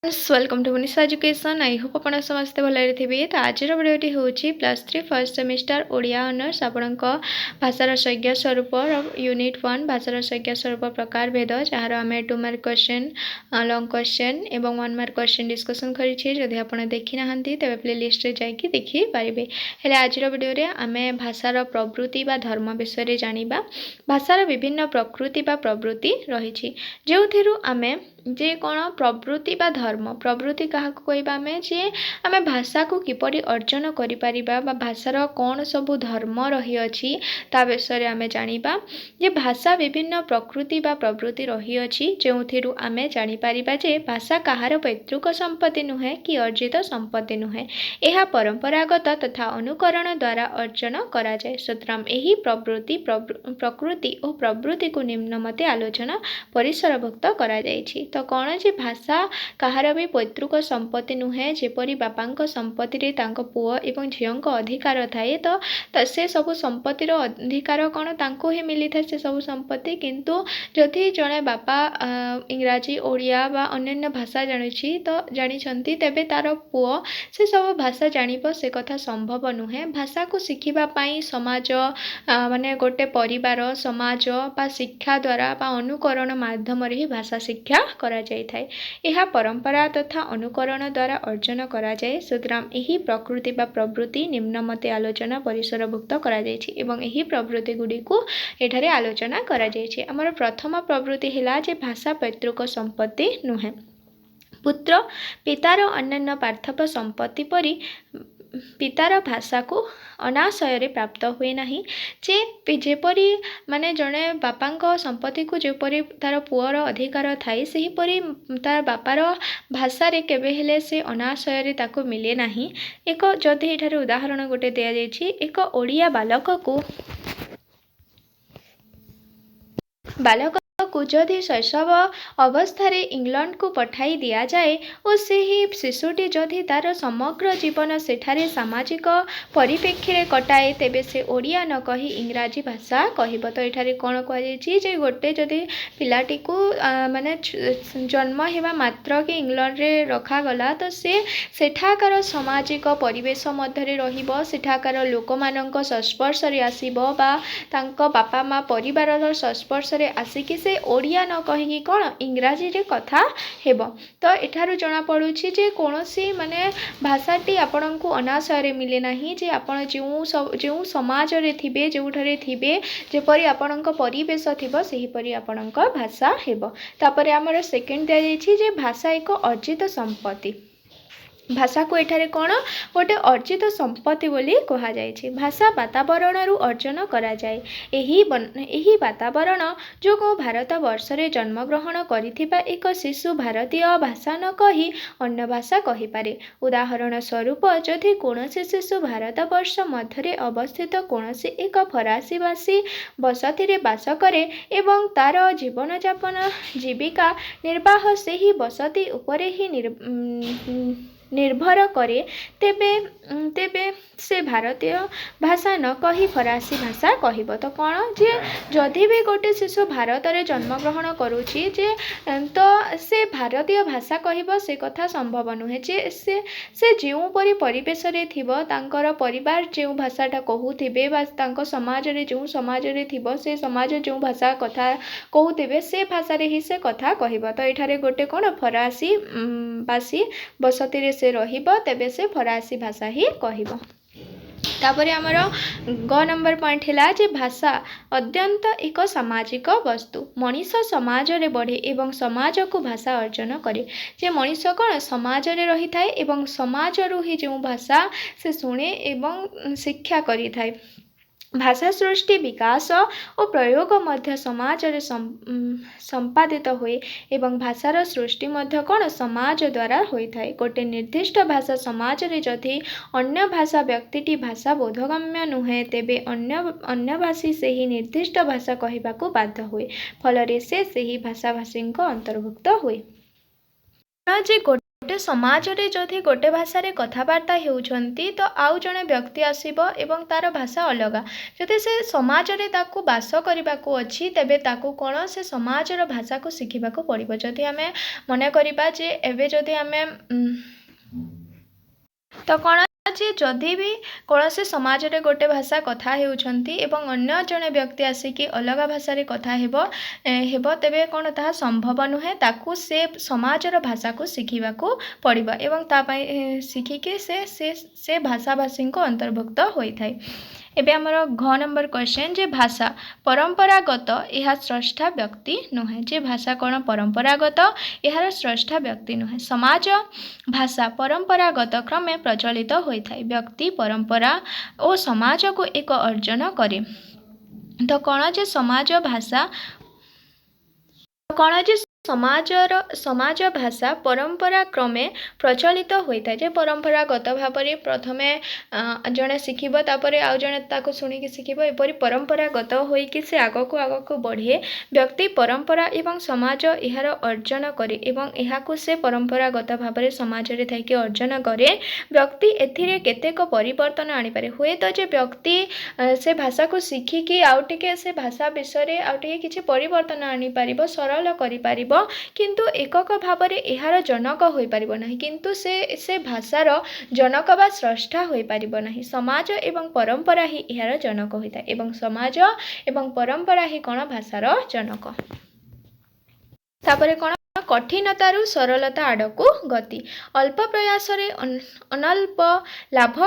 Welcome to Munisa education. I hope आप समस्ते भलरे थे। तो आज भिडियोटी हूँ +3 फर्स्ट सेमिस्टर ओडिया ऑनर्स आपण भाषार संज्ञा स्वरूप यूनिट 1 भाषार संज्ञा स्वरूप प्रकार भेद जार आम 2 मार्क क्वेश्चन लॉन्ग क्वेश्चन एवं 1 मार्क क्वेश्चन डिस्कसन करें। आप देखी ना तेज प्ले लिस्ट जाकि देखिपारे। हेले आज भिडियो आम भाषार प्रवृत्ति बा धर्म विषय जानिबा। भाषार विभिन्न प्रकृति बा प्रवृत्ति रही जो आम जे कौन प्रवृत्ति बा धर्म प्रवृत्ति क्या कहवा आम जे आम भाषा को किपरि अर्जन करिपरिबा बा भाषार कौन सबू धर्म रही अछि ता विषय आम जानिबा। जे भाषा विभिन्न प्रकृति बा प्रवृत्ति रही अछि जो आम जानिपरिबा जे भाषा कहार पैतृक संपत्ति नुहे कि अर्जित संपत्ति नुहे। यह परंपरागत तथा अनुकरण द्वारा अर्जन करा जाय। सुतराम एही प्रवृत्ति प्रकृति और प्रवृत्ति को निम्नमते आलोचना परिसरभुक्त करा जायछि। तो कौन जे भाषा कहार भी पैतृक संपत्ति नुहे जेपरी बापा संपत्ति रे तांको पुओ एवं झील अधिकार थाए। तो से सब संपत्तिर अधिकार कौन तांको ही मिली था से सब संपत्ति। किंतु जदि जड़े बापा इंग्राजी ओडिया बा अन्य भाषा जानी तो जानी तेबे तार पुओ से सब भाषा जानिब से कथा संभव नुहे। भाषा को शिखिबा पाई समाज माने गोटे परिवार समाज बा शिक्षा द्वारा बा अनुकरण माध्यम रे ही भाषा शिक्षा करा जाय थाए। यह परंपरा तथा अनुकरण द्वारा अर्जन करा जाय। सुतराम एही प्रकृति बा प्रवृत्ति निम्नमते आलोचना परिसरभुक्त करा जायछि एवं एही प्रवृत्ति गुडी को एठारे आलोचना करा जायछि। हमर प्रथम प्रवृत्ति हैला जे भाषा पैतृक संपत्ति नुहे। पुत्र पितार अन्य पार्थक्य संपत्ति परी पितार भाषा को अनाशय प्राप्त हुए नहीं। जे जेपरी माने जड़े बापा संपत्ति को जेपरी तार पुअर अधिकार थाए सेहीपरी तार बापार भाषा रे केबे हेले से अनाशय ताको मिले नहीं। एक जदि एठारे उदाहरण गोटे दिया जायछि एक ओडिया बालक को जदि शैशव अवस्था इंग्लैंड को पठाई दिया जाए और से ही शिशुटी जदि तार समग्र जीवन सेठारे सामाजिक परिप्रेक्षी कटाए तेबे से ओडिया न कही इंग्राजी भाषा कहब। तो ये कौन कह गोटे जदि पिलाटी को माने जन्म हेबा मात्र के इंग्लैंड रे रखागला तो से सेठाकार सामाजिक परिवेश मध्य रहिबो सेठाकार लोक मानक संस्पर्श रे आसीबो बा तांको बापा माँ परिवार संस्पर्श रे आसिकी से ओडिया न कहीं कौन इंग्राजी रे कथा हेब। तो एठारु जना पड़ुछि जे कोनोसी माने भाषाटी आपण को अनाशय रे मिले नहीं। जे आपण जो समाज रे थिबे जोठारे थिबे जेपरि आपणक परिवेश थिबो सेहीपरि आपणक भाषा हेब। तापरे हमर सेकेंड दिया जायछि जे भाषा एक अर्जित संपत्ति। भाषा को एठारे कौन गोटे अर्जित संपत्ति बोली कहा जायछि। भाषा वातावरण रु अर्जन करा जाय। एही वातावरण जो भारत वर्ष रे जन्म ग्रहण करिथिबा एक शिशु भारतीय भाषा न कही अन्य भाषा कहि पारे। उदाहरण स्वरूप जदि कोनोसी शिशु भारत वर्ष मध्य अवस्थित कोनोसी एक फरासी भाषी बसती रे बास करे एवं तार जीवन यापन जीविका निर्वाह सेही बसती उपरे ही निर्भर करे तेबे से भारतीय भाषा न कही फरासी भाषा कहब। तो कौन जे जदि भी गोटे शिशु भारत रे जन्म ग्रहण करुछि जे तो से भारतीय भाषा कहब से कथा संभव नुहे। जे से जो परि परिवेश रे थिबो तांकर परिवार जो भाषाटा कहूथिबे बा तांको समाज रे जो समाज रे थिबो से समाज जो भाषा कथा कहूथिबे से भाषा रे ही से कथा कहब। तो एठारे गोटे कौन फरासी भाषी बसती रे से रहिबो तेबे से फरासी भाषा ही कहब। तापरे आमर ग नंबर पॉइंट है जे भाषा अत्यंत एक सामाजिक वस्तु। मनीष समाज रे बढ़े एवं समाज को भाषा अर्जन करे। जे मनीष कौन समाज रे रही थाए एवं समाज रु ही जो भाषा से शुणे एवं शिक्षा करी थाए। भाषा सृष्टि विकास और प्रयोग मध्य समाज रे संपादित हुए एवं भाषार सृष्टि मध्य कौन समाज द्वारा होई थाए। गोटे निर्दिष्ट भाषा समाज रे जदि अन्य भाषा व्यक्तिटी भाषा बोधगम्य नुहे तेबे अन्य भाषी से ही निर्दिष्ट भाषा कहबाकू बाध्य हुए। फल से ही भाषाभाषी अंतर्भुक्त हुए। जे गोटे समाज रे जदि गोटे भाषा रे कथबार्ता होउछंती तो आउ जने व्यक्ति आसीबो एवं तार भाषा अलगा जदि से समाज रे ताकू बास करबा को अछि तेबे ताकू कोन से समाज रो भाषा को सिखिबा को पड़िबो। जदि हमें मने करिबा जे एबे जदि हमें तो कौन जे जदि भी कौन से समाज रे गोटे भाषा कथा हेउछंती एवं अन्य जने व्यक्ति आसिकी अलग भाषा रे कथा हेबो तेबे कौन ताहा संभव नुहे ताकू से समाज रो भाषा को सिखिबा को पड़िबा एवं ता पई सिखिके से भाषाभाषी को अंतर्भुक्त होई थाए। एबे हमर घ नंबर क्वेश्चन जे भाषा परंपरागत यह स्रष्टा व्यक्ति नुहे जे भाषा कौन परंपरागत यार स्रष्टा व्यक्ति नुहे। समाज भाषा परंपरागत क्रमे प्रचलित होई थाए व्यक्ति परंपरा और समाज को एक अर्जन करे तो कौन जे समाज भाषा कौन जे समाज भाषा परंपरा क्रमे प्रचलित होता है जे परंपरागत भाव में प्रथमे जड़े शिखब तापर आउ जड़े ताको शुणिकी शिखब एपरी परंपरागत होइकी से आगक आगक बढ़े व्यक्ति परंपरा एवं समाज यार अर्जन करे एवं यहाकू से परंपरागत भाव में समाज रे थाइकी अर्जन करे व्यक्ति एथिरे केतेक परिवर्तन आनी पारे हुए तो जे व्यक्ति से भाषा को शिखिकी आउ टिके से भाषा विषय आउ टिके किछि परिवर्तन आनी पारिबो सरल करि पारिबो किंतु एकक भाव में यार जनक हो पार ना किंतु से भाषार जनक बा स्रष्टा हो पार ना समाज एवं परंपरा ही यार जनक होता है एवं समाज एवं परंपरा ही कौन भाषार जनक। तापरे कौन कठिनतारु सरलता आड़कू गति अल्प प्रयास रे अनल्प लाभ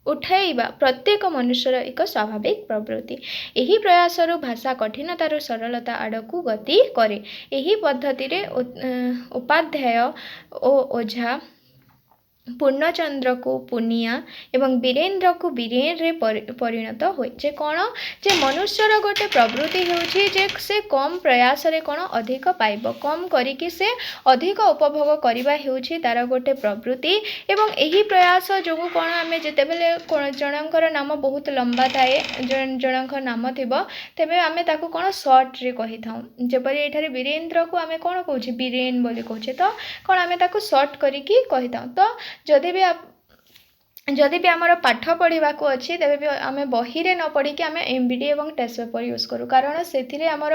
उठाइबा प्रत्येक मनुष्यर एक स्वाभाविक प्रवृत्ति यही प्रयास भाषा कठिनतारु सरलता आड़कू गति करे। यही पद्धति रे उपाध्याय ओ ओझा पूर्णचंद्र को पुनिया एवं वीरेन्द्र को वीरेन रे परिणत होए जे कौन जे मनुष्यर गोटे प्रवृत्ति होउछि जे से कम प्रयास रे कौन अधिक पाइब कम करिकि से अधिक उपभोग करबा हेउछि तार गोटे प्रवृत्ति एवं यही प्रयास जो कौन आमे जेते बेले जनकर नाम बहुत लंबा थाए जनकर नाम थिबो तेबे आमे ताको कौन शॉर्ट रे कहि थाउ जेपरि एठारे वीरेन्द्र को आमे कौन कहउछि वीरेन बोली कहउछि तो कौन आमे ताको शॉर्ट करिकि कहि थाउ। तो जदि भी आमर पाठ पढ़ा को अच्छी तेबे भी आम बही रे न पढ़ी कि आम एमबीडी एवं टेस्ट पेपर यूज करूँ कारण से आमर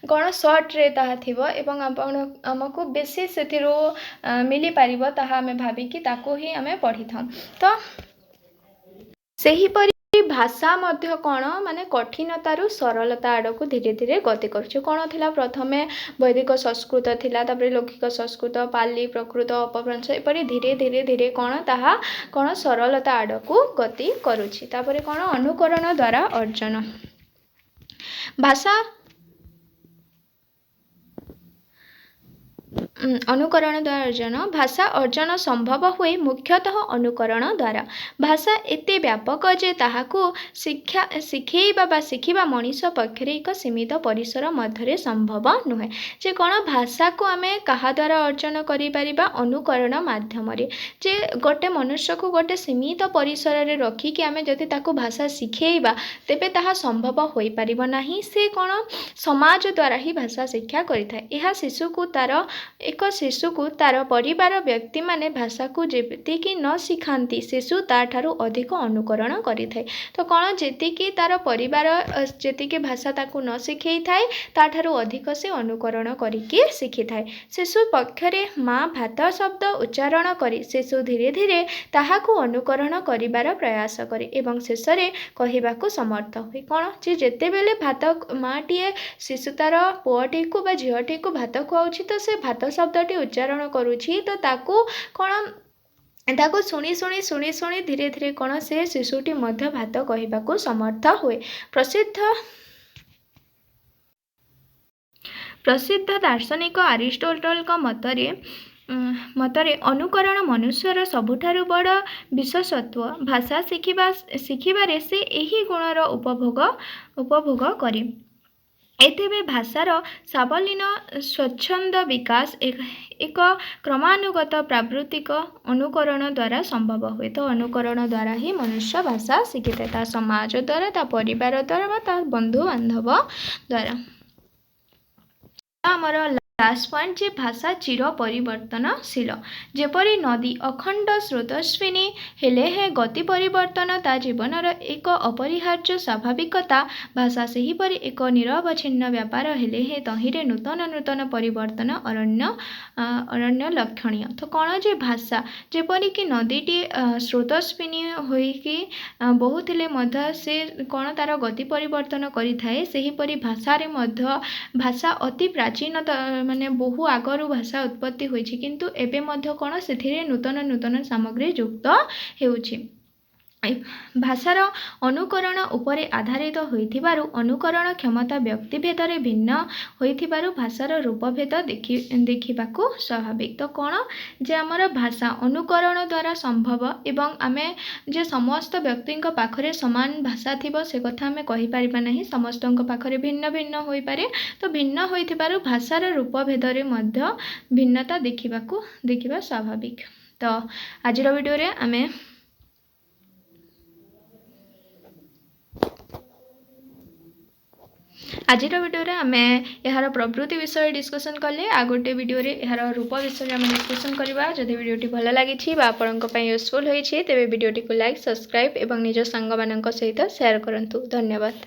कौन शॉर्ट रे ताहा थिबो एवं आमको बेसी से मिली पारिबो ताहा आम भाविकी ताको ही आम पढ़ी था। तो सही परि भाषा मध्य कौन माने कठिनतारु सरलता आड़क धीरे धीरे गति कर कौन थिला प्रथमे वैदिक संस्कृत थिला तापर लौकिक संस्कृत पाली प्रकृत अपभ्रंश एपरी धीरे धीरे धीरे कौन ताहा कौन सरलता आड़क गति करुछि। तापर कौन अनुकरण द्वारा अर्जन भाषा अनुकरण द्वारा अर्जन भाषा अर्जन संभव हुए मुख्यतः अनुकरण द्वारा भाषा एते व्यापक जे ताहाकू शिखेबा शिखिबा मनीष पक्षरे एक सीमित परिसर मध्य संभव नुहे जे कौन भाषा को आम क्या द्वारा अर्जन करिपरिबा अनुकरण माध्यम जे गोटे मनुष्य को गोटे सीमित परिसर रे रखिकी आम जदि ताको भाषा शिखेबा तेबे ताहा संभव हो पारिबो नाही से कौन समाज द्वारा ही भाषा शिक्षा करिथाय। यह शिशु को तार एक शिशु को तार परिवार व्यक्ति माने भाषा को जेतिकी न शिखाती शिशु ताठारु अधिक अनुकरण करिथाय। तो कौन जेतिकी तार परिवार जेतिकी भाषा ताकू न शिखई थाए ताठारु अधिक से अनुकरण करिकी शिखी थाए। शिशु पक्षरे माँ भात शब्द उच्चारण करी शिशु धीरे धीरे ताहाकू अनुकरण करिबार प्रयास करे एवं शेष रे कहिबाकू समर्थ हुए कौन जे जेते बेले भात माँटीए शिशु तार पुअटी को बा झीटी को भात खुआउछि तो से भात शब्दटी उच्चारण करुछि तो ताकू कौन ताको शुणी शुणी शुणी शुणी धीरे धीरे कौन से शिशुटी मध्य भात कहबाकू समर्थ हुए। प्रसिद्ध दार्शनिक अरिस्टोटल का मतरे अनुकरण मनुष्यर सबुठारु बड़ विशेषत्व भाषा शिखिबारे से यही गुणर उपभोग करे। एतेबे भाषार सावलीन स्वच्छंद विकास एक क्रमानुगत प्राकृतिक अनुकरण द्वारा संभव हुए। तो अनुकरण द्वारा ही मनुष्य भाषा शिखिଥାଏ ता समाज द्वारा ता परिवार द्वारा ता बंधु बांधव द्वारा। आमर लास्ट पॉइंट जे भाषा चिर परिवर्तनशील जेपरी नदी अखंड स्रोतस्विनी हेले हे गति परिवर्तन ता जीवनर एक अपरिहार्य स्वाभाविकता भाषा सेहीपरि एक निरवच्छिन्न व्यापार हेले हे तहिरे नूतन नूतन परिवर्तन अरण्य लक्षणीय। तो कौन जे भाषा जेपरी कि नदीटी स्रोतस्विनी होइकी बहुथिले मध्य से कौन तार गति परिवर्तन करिथाए सेहीपरि भाषारे मध्य भाषा अति प्राचीन माने बहु आगरू भाषा उत्पत्ति होइछि किंतु एबे मध्य कोन सेथिरे नूतन नूतन सामग्री युक्त हेउछि। भाषार अनुकरण उपरे आधारित होइथिबारु अनुकरण क्षमता व्यक्तिभेदरे भिन्न होइथिबारु भाषार रूपभेद देखिबाकू स्वाभाविक। तो कौन जे आमर भाषा अनुकरण द्वारा संभव एवं आमे जे समस्त व्यक्ति पाखरे समान भाषा थिबो से कथा आमे कहि परिबा नाही समस्तଙ୍କ पाखरे भिन्न भिन्न होई पारे। तो भिन्न होइथिबारु भाषार रूपभेदरे मध्य भिन्नता देखिबा स्वाभाविक। तो आजिर वीडियो रे आमे आजिर वीडियो रे आमे यार प्रवृत्ति विषय डिस्कशन कले आ गोटे वीडियो रे यार रूप विषय आमे डिस्कशन करबा। जदि वीडियोटी भल लागिछि बा आपनक पय यूजफुल होइछि तेबे वीडियोटी को लाइक सब्सक्राइब एवं निज संग मानक सहित शेयर करंतु। धन्यवाद।